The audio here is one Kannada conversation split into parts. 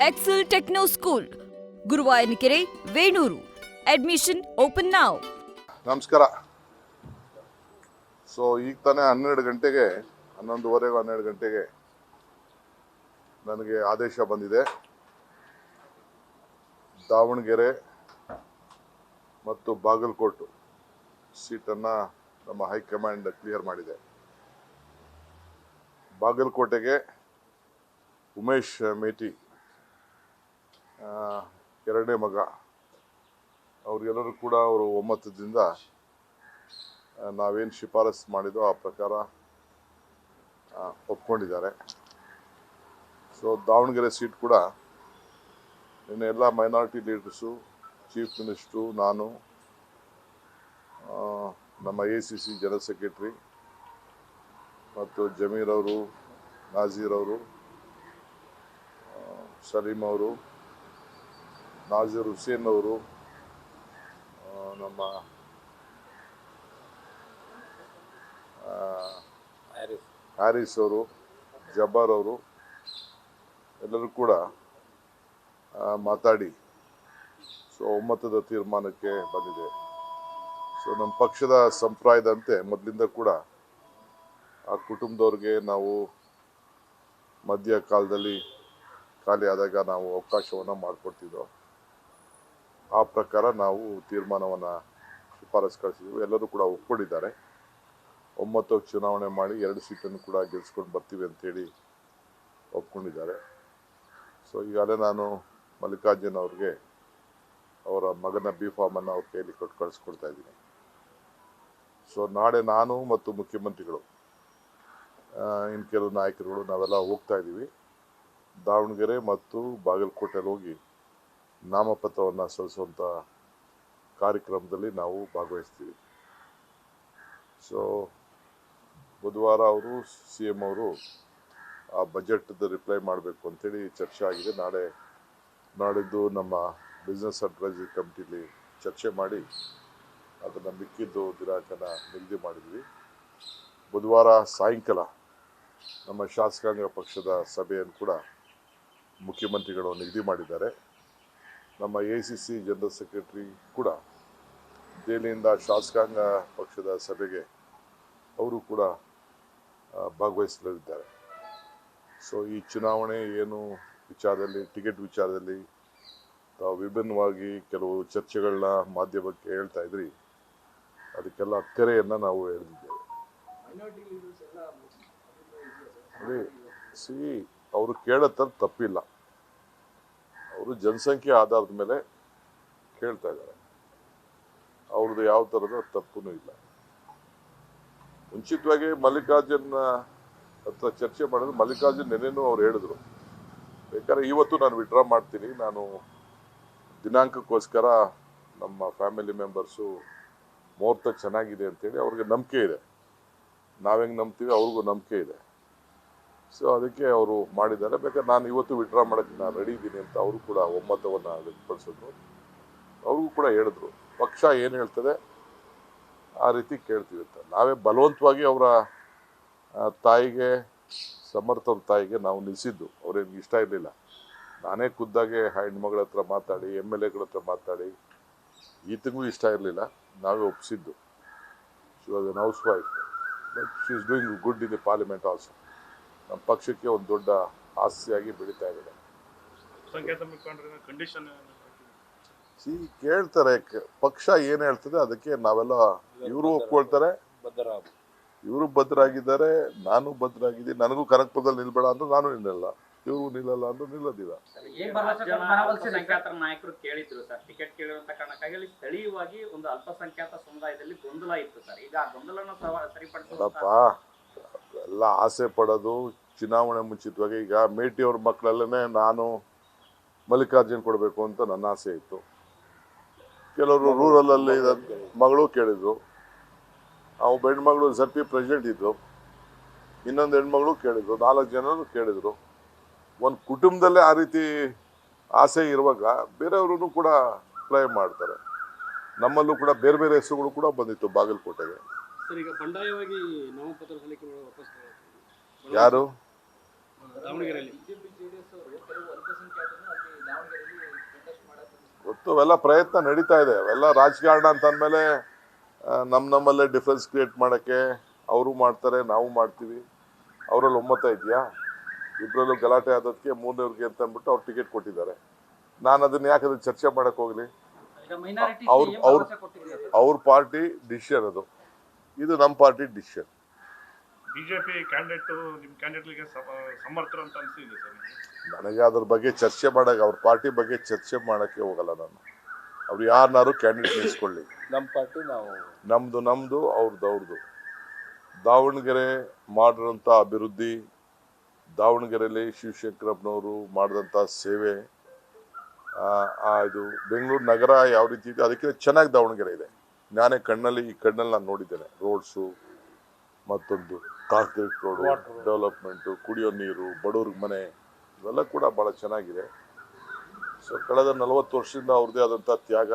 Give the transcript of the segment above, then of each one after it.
Excel Techno School, Guruvayanakere, Venur. Admission open now. ನಮಸ್ಕಾರ. ಸೊ ಈಗ ತಾನೇ 12 ಗಂಟೆಗೆ 12 ಗಂಟೆಗೆ ನನಗೆ ಆದೇಶ ಬಂದಿದೆ. ದಾವಣಗೆರೆ ಮತ್ತು ಬಾಗಲಕೋಟೆ ಸೀಟನ್ನು ನಮ್ಮ ಹೈಕಮಾಂಡ್ ಕ್ಲಿಯರ್ ಮಾಡಿದೆ. ಬಾಗಲಕೋಟೆಗೆ ಉಮೇಶ್ ಮೇಟಿ, ಎರಡನೇ ಮಗ, ಅವರಿಗೆಲ್ಲರೂ ಕೂಡ ಅವರು ಒಮ್ಮತದಿಂದ ನಾವೇನು ಶಿಫಾರಸು ಮಾಡಿದೋ ಆ ಪ್ರಕಾರ ಒಪ್ಕೊಂಡಿದ್ದಾರೆ. ಸೊ ದಾವಣಗೆರೆ ಸೀಟ್ ಕೂಡ ನಿನ್ನೆ ಎಲ್ಲ ಮೈನಾರಿಟಿ ಲೀಡರ್ಸು, ಚೀಫ್ ಮಿನಿಸ್ಟ್ರು, ನಾನು, ನಮ್ಮ ACC ಜನರಲ್ ಸೆಕ್ರೆಟರಿ ಮತ್ತು ಜಮೀರ್ ಅವರು, ನಾಜೀರ್ ಅವರು, ಸಲೀಂ ಅವರು, ನಾಜೀರ್ ಹುಸೇನ್ ಅವರು, ನಮ್ಮ ಹ್ಯಾರಿಸ್ ಅವರು, ಜಬ್ಬಾರ್ ಅವರು ಎಲ್ಲರೂ ಕೂಡ ಮಾತಾಡಿ ಸೊ ಒಮ್ಮತದ ತೀರ್ಮಾನಕ್ಕೆ ಬಂದಿದೆ. ಸೊ ನಮ್ಮ ಪಕ್ಷದ ಸಂಪ್ರದಾಯದಂತೆ ಮೊದಲಿಂದ ಕೂಡ ಆ ಕುಟುಂಬದವ್ರಿಗೆ ನಾವು ಮಧ್ಯ ಕಾಲದಲ್ಲಿ ಖಾಲಿ ಆದಾಗ ನಾವು ಅವಕಾಶವನ್ನು ಮಾಡಿಕೊಡ್ತಿದ್ದೋ ಆ ಪ್ರಕಾರ ನಾವು ತೀರ್ಮಾನವನ್ನು ಶಿಫಾರಸು ಕಳಿಸಿದ್ವಿ. ಎಲ್ಲರೂ ಕೂಡ ಒಪ್ಕೊಂಡಿದ್ದಾರೆ. ಒಮ್ಮತಕ್ಕೆ ಚುನಾವಣೆ ಮಾಡಿ 2 ಸೀಟನ್ನು ಕೂಡ ಗೆಲ್ಸ್ಕೊಂಡು ಬರ್ತೀವಿ ಅಂತೇಳಿ ಒಪ್ಕೊಂಡಿದ್ದಾರೆ. ಸೊ ಈಗಾಗಲೇ ನಾನು ಮಲ್ಲಿಕಾರ್ಜುನ್ ಅವ್ರಿಗೆ ಅವರ ಮಗನ B.Pharm ಅವ್ರ ಕೈಯಲ್ಲಿ ಕೊಟ್ಟು ಕಳಿಸ್ಕೊಡ್ತಾ ಇದ್ದೀನಿ. ಸೊ ನಾಳೆ ನಾನು ಮತ್ತು ಮುಖ್ಯಮಂತ್ರಿಗಳು, ಇನ್ನು ಕೆಲವು ನಾಯಕರುಗಳು ನಾವೆಲ್ಲ ಹೋಗ್ತಾ ಇದ್ದೀವಿ. ದಾವಣಗೆರೆ ಮತ್ತು ಬಾಗಲಕೋಟೆಯಲ್ಲಿ ಹೋಗಿ ನಾಮಪತ್ರವನ್ನು ಸಲ್ಲಿಸುವಂಥ ಕಾರ್ಯಕ್ರಮದಲ್ಲಿ ನಾವು ಭಾಗವಹಿಸ್ತೀವಿ. ಸೊ ಬುಧವಾರ ಅವರು CM ಅವರು ಆ ಬಜೆಟ್ದು ರಿಪ್ಲೈ ಮಾಡಬೇಕು ಅಂತೇಳಿ ಚರ್ಚೆ ಆಗಿದೆ. ನಾಡಿದ್ದು ನಮ್ಮ ಬಿಸ್ನೆಸ್ ಅಡ್ವೈಸರಿ ಕಮಿಟಿಲಿ ಚರ್ಚೆ ಮಾಡಿ ಅದನ್ನು ಮಿಕ್ಕಿದ್ದು ದಿನಾಂಕನ ನಿಗದಿ ಮಾಡಿದ್ವಿ. ಬುಧವಾರ ಸಾಯಂಕಾಲ ನಮ್ಮ ಶಾಸಕಾಂಗ ಪಕ್ಷದ ಸಭೆಯನ್ನು ಕೂಡ ಮುಖ್ಯಮಂತ್ರಿಗಳು ನಿಗದಿ ಮಾಡಿದ್ದಾರೆ. ನಮ್ಮ ACC ಜನರಲ್ ಸೆಕ್ರೆಟರಿ ಕೂಡ ದೆಹಲಿಯಿಂದ ಶಾಸಕಾಂಗ ಪಕ್ಷದ ಸಭೆಗೆ ಅವರು ಕೂಡ ಭಾಗವಹಿಸಲಿದ್ದಾರೆ. ಸೊ ಈ ಚುನಾವಣೆ ಏನು ವಿಚಾರದಲ್ಲಿ, ಟಿಕೆಟ್ ವಿಚಾರದಲ್ಲಿ ತಾವು ವಿಭಿನ್ನವಾಗಿ ಕೆಲವು ಚರ್ಚೆಗಳನ್ನ ಮಾಧ್ಯಮಕ್ಕೆ ಹೇಳ್ತಾ ಇದ್ರಿ, ಅದಕ್ಕೆಲ್ಲ ತೆರೆಯನ್ನು ನಾವು ಎಳೆದಿದ್ದೇವೆ. ಅವರು ಕೇಳೋದ್ರಲ್ಲಿ ತಪ್ಪಿಲ್ಲ. ಅವರು ಜನಸಂಖ್ಯೆ ಆಧಾರದ ಮೇಲೆ ಕೇಳ್ತಾ ಇದ್ದಾರೆ. ಅವ್ರದ್ದು ಯಾವ ಥರದ ತಪ್ಪೂ ಇಲ್ಲ. ಮುಂಚಿತವಾಗಿ ಮಲ್ಲಿಕಾರ್ಜುನ್ ಹತ್ರ ಚರ್ಚೆ ಮಾಡಿದ್ರು. ಮಲ್ಲಿಕಾರ್ಜುನ್ ನೆನೆನೂ ಅವ್ರು ಹೇಳಿದ್ರು, ಬೇಕಾದ್ರೆ ಇವತ್ತು ನಾನು ವಿಡ್ರಾ ಮಾಡ್ತೀನಿ, ನಾನು ದಿನಾಂಕಕ್ಕೋಸ್ಕರ ನಮ್ಮ ಫ್ಯಾಮಿಲಿ ಮೆಂಬರ್ಸು ಮುಹೂರ್ತ ಚೆನ್ನಾಗಿದೆ ಅಂತೇಳಿ ಅವ್ರಿಗೆ ನಂಬಿಕೆ ಇದೆ. ನಾವೆಂಗೆ ನಂಬ್ತೀವಿ ಅವ್ರಿಗೂ ನಂಬಿಕೆ ಇದೆ. ಸೊ ಅದಕ್ಕೆ ಅವರು ಮಾಡಿದ್ದಾರೆ. ಬೇಕಾದ್ರೆ ನಾನು ಇವತ್ತು ವಿಡ್ರಾ ಮಾಡೋಕ್ಕೆ ನಾನು ರೆಡಿ ಇದ್ದೀನಿ ಅಂತ ಅವರು ಕೂಡ ಒಮ್ಮತವನ್ನು ವ್ಯಕ್ತಪಡಿಸಿದ್ರು. ಅವ್ರಿಗೂ ಕೂಡ ಹೇಳಿದ್ರು, ಪಕ್ಷ ಏನು ಹೇಳ್ತದೆ ಆ ರೀತಿ ಕೇಳ್ತೀವಿ ಅಂತ. ನಾವೇ ಬಲವಂತವಾಗಿ ಅವರ ತಾಯಿಗೆ, ಸಮರ್ಥವ್ರ ತಾಯಿಗೆ ನಾವು ನಿಲ್ಲಿಸಿದ್ದು. ಅವ್ರೇನು ಇಷ್ಟ ಇರಲಿಲ್ಲ. ನಾನೇ ಖುದ್ದಾಗೆ ಹೆಣ್ಮಗಳ ಹತ್ರ ಮಾತಾಡಿ, MLAಗಳ ಹತ್ರ ಮಾತಾಡಿ, ಈತನಿಗೂ ಇಷ್ಟ ಇರಲಿಲ್ಲ, ನಾವೇ ಒಪ್ಪಿಸಿದ್ದು. She was an housewife, but she is doing good in the parliament also. ನಮ್ಮ ಪಕ್ಷಕ್ಕೆ ಒಂದು ದೊಡ್ಡ ಆಸ್ತಿಯಾಗಿ ಬೆಳೀತಾ ಇದ್ದಾರೆ. ಕೇಳ್ತಾರೆ, ಪಕ್ಷ ಏನು ಹೇಳ್ತದೆ ಅದಕ್ಕೆ ನಾವೆಲ್ಲ, ಇವರು ಒಪ್ಕೊಳ್ತಾರೆ, ಇವರು ಬದ್ಧರಾಗಿದ್ದಾರೆ, ನಾನು ಬದ್ಧರಾಗಿದ್ದೀನಿ. ನನಗೂ ಕನಕಪುರದಲ್ಲಿ ನಿಲ್ಬೇಡ ಅಂದ್ರೆ ನಾನು ನಿಲ್ಲಲ್ಲ, ಇವರು ನಿಲ್ಲಲ್ಲ ಅಂದ್ರೆ ನಿಲ್ಲೋದಿಲ್ಲ. ನಾಯಕರು ಕೇಳಿದ್ರು ಸರ್, ಟಿಕೆಟ್ ಕೇಳಿರುವಂತ ಕಾರಣಕ್ಕಾಗಿ ಸ್ಥಳೀಯವಾಗಿ ಒಂದು ಅಲ್ಪಸಂಖ್ಯಾತ ಸಮುದಾಯದಲ್ಲಿ ಗೊಂದಲ ಇತ್ತು ಸರ್. ಈಗ ಗೊಂದಲನ ಸರಿಪಡಿಸಪ್ಪ, ಎಲ್ಲ ಆಸೆ ಪಡೋದು ಚುನಾವಣೆ ಮುಂಚಿತವಾಗಿ. ಈಗ ಮೇಟಿ ಅವ್ರ ಮಕ್ಕಳಲ್ಲೇ ನಾನು ಮಲ್ಲಿಕಾರ್ಜುನ್ ಕೊಡಬೇಕು ಅಂತ ನನ್ನ ಆಸೆ ಇತ್ತು. ಕೆಲವರು ರೂರಲಲ್ಲಿ ಮಗಳು ಕೇಳಿದ್ರು, ಅವು ಹೆಣ್ಮಗಳು ZP ಪ್ರೆಸಿಡೆಂಟ್ ಇದ್ರು, ಇನ್ನೊಂದು ಹೆಣ್ಮಗಳು ಕೇಳಿದ್ರು, 4 ಜನರು ಕೇಳಿದ್ರು. ಒಂದು ಕುಟುಂಬದಲ್ಲೇ ಆ ರೀತಿ ಆಸೆ ಇರುವಾಗ ಬೇರೆಯವರು ಕೂಡ ಅಪ್ಲೈ ಮಾಡ್ತಾರೆ. ನಮ್ಮಲ್ಲೂ ಕೂಡ ಬೇರೆ ಬೇರೆ ಹೆಸರುಗಳು ಕೂಡ ಬಂದಿತ್ತು ಬಾಗಲಕೋಟೆಗೆ. ಯಾರು ದಾವಣಗೆರೆಯಲ್ಲಿ ಅವೆಲ್ಲ ಪ್ರಯತ್ನ ನಡೀತಾ ಇದೆ. ಅವೆಲ್ಲ ರಾಜಕಾರಣ ಅಂತ ಅಂದಮೇಲೆ ನಮ್ಮಲ್ಲೇ ಡಿಫ್ರೆನ್ಸ್ ಕ್ರಿಯೇಟ್ ಮಾಡೋಕ್ಕೆ ಅವರು ಮಾಡ್ತಾರೆ, ನಾವು ಮಾಡ್ತೀವಿ. ಅವರಲ್ಲಿ ಒಮ್ಮತ ಇದೆಯಾ? ಇಬ್ಬರಲ್ಲೂ ಗಲಾಟೆ ಆದದಕ್ಕೆ ಮೂರನೇವ್ರಿಗೆ ಅಂತ ಅಂದ್ಬಿಟ್ಟು ಅವ್ರು ಟಿಕೆಟ್ ಕೊಟ್ಟಿದ್ದಾರೆ. ನಾನು ಅದನ್ನ ಯಾಕೆ ಅದನ್ನ ಚರ್ಚೆ ಮಾಡಕ್ಕೆ ಹೋಗಲಿ? ಅವ್ರ ಪಾರ್ಟಿ ಡಿಸಿಷನ್ ಅದು, ಇದು ನಮ್ಮ ಪಾರ್ಟಿ ಡಿಸಿಷನ್. ಬಿಜೆಪಿ ಕ್ಯಾಂಡಿಡೇಟ್ ನಿಮ್ಮ ಕ್ಯಾಂಡಿಡೇಟ್ಗೆ ಸಮರ್ಥರು ಅಂತ ಅನಿಸಿದೆ ಸರ್? ನನಗೆ ಅದ್ರ ಬಗ್ಗೆ ಚರ್ಚೆ ಮಾಡೋಕೆ, ಅವ್ರ ಪಾರ್ಟಿ ಬಗ್ಗೆ ಚರ್ಚೆ ಮಾಡೋಕ್ಕೆ ಹೋಗಲ್ಲ ನಾನು. ಅವ್ರು ಯಾರನ್ನಾರು ಕ್ಯಾಂಡಿಡೇಟ್ ನಿಲ್ಲಿಸ್ಕೊಳ್ಳಿ, ನಮ್ಮ ಪಾರ್ಟಿ ನಾವು ನಮ್ಮದು ಅವ್ರದ್ದು. ದಾವಣಗೆರೆ ಮಾಡಿರೋಂಥ ಅಭಿವೃದ್ಧಿ, ದಾವಣಗೆರೆಯಲ್ಲಿ ಶಿವಶಂಕರಪ್ಪನವರು ಮಾಡಿದಂಥ ಸೇವೆ, ಇದು ಬೆಂಗಳೂರು ನಗರ ಯಾವ ರೀತಿ ಇದೆ ಅದಕ್ಕಿಂತ ಚೆನ್ನಾಗಿ ದಾವಣಗೆರೆ ಇದೆ. ನಾನೇ ಈ ಕಣ್ಣಲ್ಲಿ ನಾನು ನೋಡಿದ್ದೇನೆ. ರೋಡ್ಸು, ಮತ್ತೊಂದು ಕಾಂಕ್ರೀಟ್ ರೋಡು, ಡೆವಲಪ್ಮೆಂಟು, ಕುಡಿಯೋ ನೀರು, ಬಡವ್ರಿಗೆ ಮನೆ, ಇವೆಲ್ಲ ಕೂಡ ಭಾಳ ಚೆನ್ನಾಗಿದೆ. ಸೊ ಕಳೆದ 40 ವರ್ಷದಿಂದ ಅವ್ರದ್ದೇ ಆದಂಥ ತ್ಯಾಗ,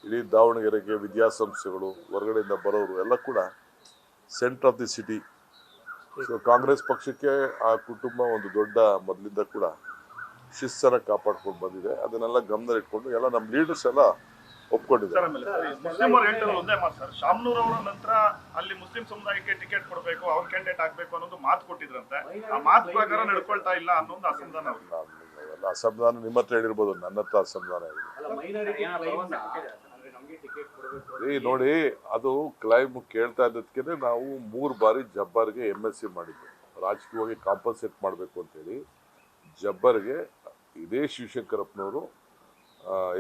ಇಡೀ ದಾವಣಗೆರೆಗೆ ವಿದ್ಯಾಸಂಸ್ಥೆಗಳು, ಹೊರಗಡೆಯಿಂದ ಬರೋರು ಎಲ್ಲ ಕೂಡ centre of the city. So Congress ಪಕ್ಷಕ್ಕೆ ಆ ಕುಟುಂಬ ಒಂದು ದೊಡ್ಡ ಮೊದಲಿಂದ ಕೂಡ ಶಿಸ್ತನ್ನು ಕಾಪಾಡ್ಕೊಂಡು ಬಂದಿದೆ. ಅದನ್ನೆಲ್ಲ ಗಮನ ಇಟ್ಕೊಂಡು ಎಲ್ಲ ನಮ್ಮ ಲೀಡರ್ಸ್ ಎಲ್ಲ ಒಪ್ಕೊಂಡಿದ್ದಾರೆ. ಮುಸ್ಲಿಮರು ಹೇಳ್ತಾರೆ ಒಂದೇ ಮಾತು ಸರ್, ಶಾಮನೂರ್ ಅವರ ನಂತರ ಅಲ್ಲಿ ಮುಸ್ಲಿಂ ಸಮುದಾಯಕ್ಕೆ ಟಿಕೆಟ್ ಕೊಡಬೇಕು, ಅವ್ರ ಕ್ಯಾಂಡಿಡೇಟ್ ಆಗ್ಬೇಕು ಅನ್ನೋದು ಮಾತು ಕೊಟ್ಟಿದ್ರಂತೆ. ಆ ಮಾತು ಪ್ರಕಾರ ನಡ್ಕೊಳ್ತಾ ಇಲ್ಲ ಅನ್ನೋದು ಅಸಮಾಧಾನ. ಅವೆಲ್ಲ ಅಸಮಾಧಾನ ನಿಮ್ಮ ಹತ್ರ ಹೇಳಿರ್ಬೋದು, ನನ್ನ ಹತ್ರ ಅಸಮಾಧಾನ ಇದೆ. ನೋಡಿ, ಅದು ಕ್ಲೈಮ್ ಕೇಳ್ತಾ ಇದ್ದದಕ್ಕೆ ನಾವು 3 ಬಾರಿ ಜಬ್ಬರ್ಗೆ MSc ಮಾಡಿದ್ವಿ. ರಾಜಕೀಯವಾಗಿ ಕಾಂಪನ್ಸೇಟ್ ಮಾಡಬೇಕು ಅಂತೇಳಿ ಜಬ್ಬರ್ಗೆ ಇದೇ ಶಿವಶಂಕರಪ್ಪನವರು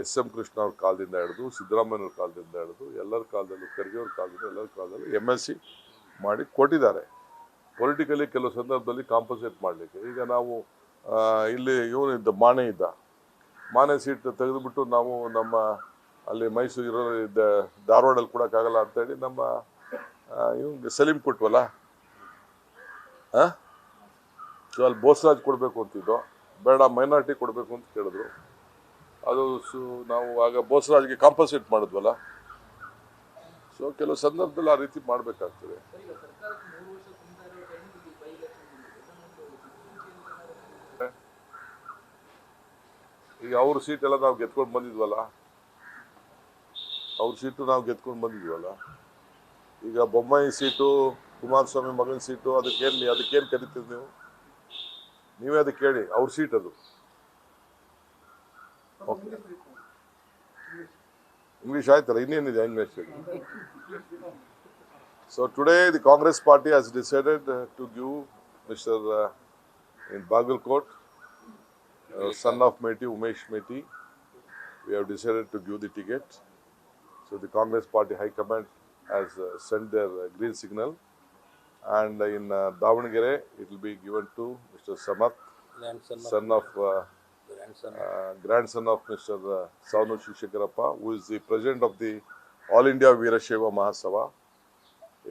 SM ಕೃಷ್ಣ ಅವ್ರ ಕಾಲದಿಂದ ಹಿಡಿದು, ಸಿದ್ದರಾಮಯ್ಯವ್ರ ಕಾಲದಿಂದ ಹಿಡಿದು, ಎಲ್ಲರ ಕಾಲದಲ್ಲೂ, ಖರ್ಗೆ ಅವ್ರ ಕಾಲದಿಂದ ಎಲ್ಲರ ಕಾಲದಲ್ಲೂ MSc ಮಾಡಿ ಕೊಟ್ಟಿದ್ದಾರೆ. ಪೊಲಿಟಿಕಲಿ ಕೆಲವು ಸಂದರ್ಭದಲ್ಲಿ ಕಾಂಪನ್ಸೇಟ್ ಮಾಡಲಿಕ್ಕೆ. ಈಗ ನಾವು ಇಲ್ಲಿ ಇವನಿದ್ದ ಮಾನೆ ಸೀಟ್ ತೆಗೆದುಬಿಟ್ಟು ನಾವು ನಮ್ಮ ಅಲ್ಲಿ ಮೈಸೂರು ಇದ್ದ ಧಾರವಾಡಲ್ಲಿ ಕೊಡೋಕ್ಕಾಗಲ್ಲ ಅಂತೇಳಿ ನಮ್ಮ ಇವ್ನಿಗೆ ಸಲೀಂ ಕೊಟ್ವಲ್ಲ, ಸೊ ಅಲ್ಲಿ ಬೋಸರಾಜ್ ಕೊಡಬೇಕು ಅಂತಿದ್ದೋ, ಬೇಡ ಮೈನಾರಿಟಿ ಕೊಡಬೇಕು ಅಂತ ಕೇಳಿದ್ರು. ಅದು ನಾವು ಆಗ ಬೋಸರಾಜ್ಗೆ ಕಾಂಪನ್ಸೇಟ್ ಮಾಡಿದ್ವಲ್ಲ. ಸೊ ಕೆಲವು ಸಂದರ್ಭದಲ್ಲಿ ಆ ರೀತಿ ಮಾಡಬೇಕಾಗ್ತದೆ. ಈಗ ಅವ್ರ ಸೀಟೆಲ್ಲ ನಾವು ಗೆದ್ಕೊಂಡು ಬಂದಿದ್ವಲ್ಲ, ಈಗ ಬೊಮ್ಮಾಯಿ ಸೀಟು, ಕುಮಾರಸ್ವಾಮಿ ಮಗನ ಸೀಟು, ಅದಕ್ಕೇನು ಕರಿತೀರಿ ನೀವು? ನೀವೇ ಅದಕ್ಕೆ ಕೇಳಿ, ಅವ್ರ ಸೀಟ್ ಅದು. ಇಂಗ್ಲಿಷ್ ಆಯ್ತಲ್ಲ, ಇನ್ನೇನಿದೆ English. So today the Congress party has decided to give mister in Bagalkot, son of Meti, Umesh Meti, we have decided to give the ticket. So the Congress Party High Command has sent their green signal, and in Davangere it will be given to Mr. Samath, grandson of Mr. Savnu Shivshankarappa, who is the president of the All India Veerashaiva Mahasabha,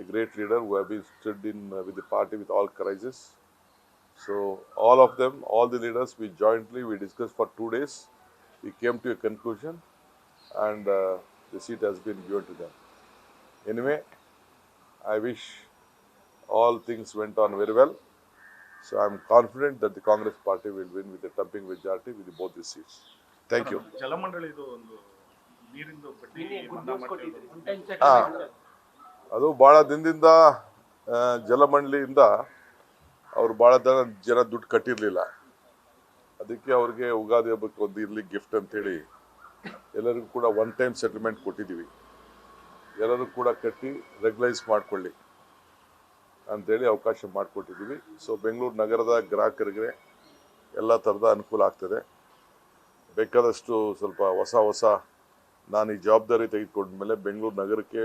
a great leader who have been stood in with the party with all crisis. So all of them, all the leaders, we discussed for 2 days. We came to a conclusion, and the seat has been given to them. Anyway, I wish all things went on very well. So I am confident that the Congress party will win with a thumping majority with both the seats. Thank you. ಜಲಮಂಡಳಿದು ಒಂದು ನೀರಿಂದು ಬಡ್ಡಿ ಮನ್ನಾ ಮಾಡ್ತಿದ್ರು. ಅದು ಭಾಳ ದಿನದಿಂದ ಜಲಮಂಡಳಿಯಿಂದ ಅವ್ರು ಭಾಳ ಜನ ದುಡ್ಡು ಕಟ್ಟಿರಲಿಲ್ಲ. ಅದಕ್ಕೆ ಅವ್ರಿಗೆ ಉಗಾದಿ ಹಬ್ಬಕ್ಕೆ ಒಂದು ಇರಲಿ ಗಿಫ್ಟ್ ಅಂತೇಳಿ ಎಲ್ಲರಿಗೂ ಕೂಡ 1 ಟೈಮ್ ಸೆಟಲ್ಮೆಂಟ್ ಕೊಟ್ಟಿದ್ದೀವಿ. ಎಲ್ಲರೂ ಕೂಡ ಕಟ್ಟಿ ರೆಗ್ಯುಲೈಸ್ ಮಾಡಿಕೊಳ್ಳಿ ಅಂಥೇಳಿ ಅವಕಾಶ ಮಾಡಿಕೊಟ್ಟಿದ್ದೀವಿ. ಸೊ ಬೆಂಗಳೂರು ನಗರದ ಗ್ರಾಹಕರಿಗೆ ಎಲ್ಲ ಥರದ ಅನುಕೂಲ ಆಗ್ತದೆ. ಬೇಕಾದಷ್ಟು ಸ್ವಲ್ಪ ಹೊಸ ನಾನು ಈ ಜವಾಬ್ದಾರಿ ತೆಗೆದುಕೊಂಡ ಮೇಲೆ ಬೆಂಗಳೂರು ನಗರಕ್ಕೆ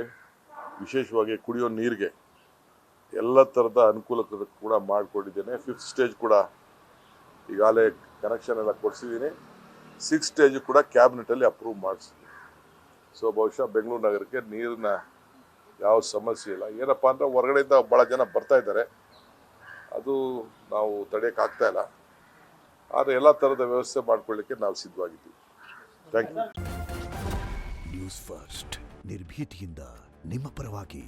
ವಿಶೇಷವಾಗಿ ಕುಡಿಯೋ ನೀರಿಗೆ ಎಲ್ಲ ಥರದ ಅನುಕೂಲ ಕೂಡ ಮಾಡಿಕೊಟ್ಟಿದ್ದೇನೆ. 5th ಸ್ಟೇಜ್ ಕೂಡ ಈಗಾಗಲೇ ಕನೆಕ್ಷನ್ ಎಲ್ಲ ಕೊಡಿಸಿದ್ದೀನಿ. 6th ಸ್ಟೇಜ್ ಕೂಡ ಕ್ಯಾಬಿನೆಟಲ್ಲಿ ಅಪ್ರೂವ್ ಮಾಡಿಸಿದ್ದೀನಿ. ಸೊ ಬಹುಶಃ ಬೆಂಗಳೂರು ನಗರಕ್ಕೆ ನೀರಿನ ಯಾವ ಸಮಸ್ಯೆ ಇಲ್ಲ. ಏನಪ್ಪ ಅಂದರೆ ಹೊರಗಡೆಯಿಂದ ಭಾಳ ಜನ ಬರ್ತಾ ಇದ್ದಾರೆ, ಅದು ನಾವು ತಡೆಯೋಕ್ಕಾಗ್ತಾ ಇಲ್ಲ. ಆದರೆ ಎಲ್ಲ ಥರದ ವ್ಯವಸ್ಥೆ ಮಾಡ್ಕೊಳ್ಳಿಕ್ಕೆ ನಾವು ಸಿದ್ಧವಾಗಿದ್ದೀವಿ. Thank you. ನ್ಯೂಸ್ ಫಸ್ಟ್, ನಿರ್ಭೀತಿಯಿಂದ ನಿಮ್ಮ ಪರವಾಗಿ.